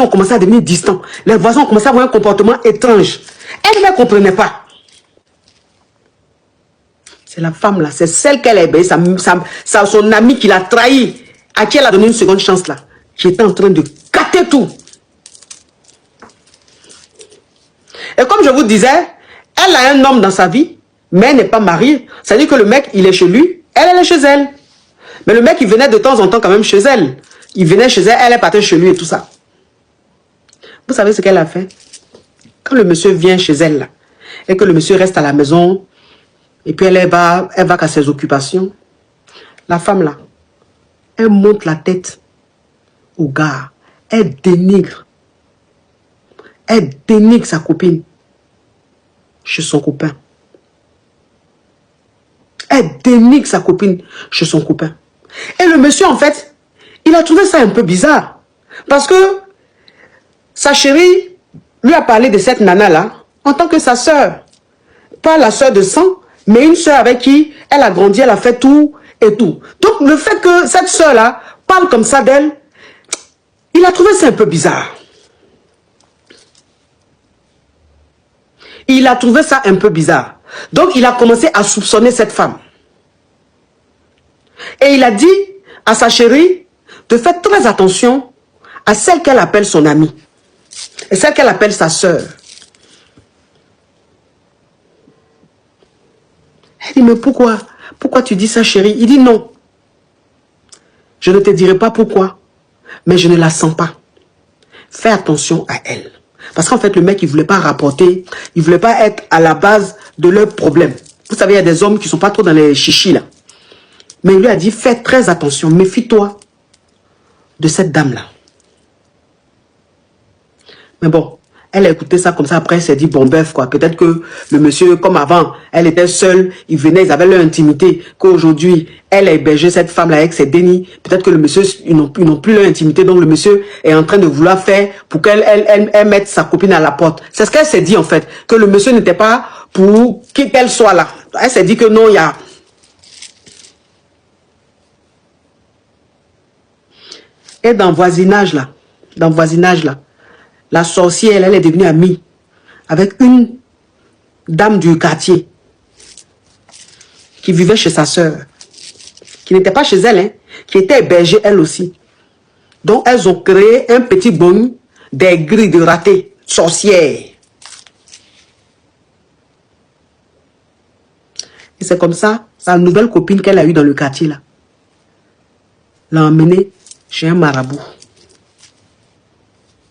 ont commencé à devenir distants. Les voisins ont commencé à avoir un comportement étrange. Elle ne comprenait pas. C'est la femme là, c'est celle qu'elle a éveillée, son ami qui l'a trahi, à qui elle a donné une seconde chance là, qui était en train de gâter tout. Et comme je vous disais, elle a un homme dans sa vie, mais elle n'est pas mariée. C'est-à-dire que le mec, il est chez lui, elle est chez elle. Mais le mec, il venait de temps en temps quand même chez elle. Il venait chez elle, elle est partie chez lui et tout ça. Vous savez ce qu'elle a fait? Quand le monsieur vient chez elle là, et que le monsieur reste à la maison, et puis elle va qu'à ses occupations, la femme là, elle monte la tête au gars, elle dénigre sa copine chez son copain. Elle dénigre sa copine chez son copain. Et le monsieur, en fait, il a trouvé ça un peu bizarre. Parce que sa chérie lui a parlé de cette nana-là en tant que sa sœur. Pas la sœur de sang, mais une sœur avec qui elle a grandi, elle a fait tout et tout. Donc, le fait que cette sœur-là parle comme ça d'elle, il a trouvé ça un peu bizarre. Il a trouvé ça un peu bizarre. Donc, il a commencé à soupçonner cette femme. Et il a dit à sa chérie de faire très attention à celle qu'elle appelle son amie. Et celle qu'elle appelle sa sœur. Elle dit, mais pourquoi? Pourquoi tu dis ça, chérie? Il dit, non. Je ne te dirai pas pourquoi, mais je ne la sens pas. Fais attention à elle. Parce qu'en fait, le mec, il ne voulait pas rapporter, il ne voulait pas être à la base de leurs problèmes. Vous savez, il y a des hommes qui ne sont pas trop dans les chichis, là. Mais il lui a dit, fais très attention, méfie-toi de cette dame-là. Mais bon, elle a écouté ça comme ça, après elle s'est dit, bon bœuf, quoi. Peut-être que le monsieur, comme avant, elle était seule, ils venaient, ils avaient leur intimité, qu'aujourd'hui, elle a hébergé cette femme-là avec ses dénis. Peut-être que le monsieur, ils n'ont plus leur intimité, donc le monsieur est en train de vouloir faire pour qu'elle mette sa copine à la porte. C'est ce qu'elle s'est dit, en fait, que le monsieur n'était pas pour qu'elle soit là. Elle s'est dit que non, il y a... Et dans le voisinage, là, la sorcière, elle est devenue amie avec une dame du quartier qui vivait chez sa sœur, qui n'était pas chez elle, hein, qui était hébergée elle aussi. Donc, elles ont créé un petit bon des grilles de ratés, sorcières. Et c'est comme ça, sa nouvelle copine qu'elle a eue dans le quartier, là, l'a emmenée chez un marabout.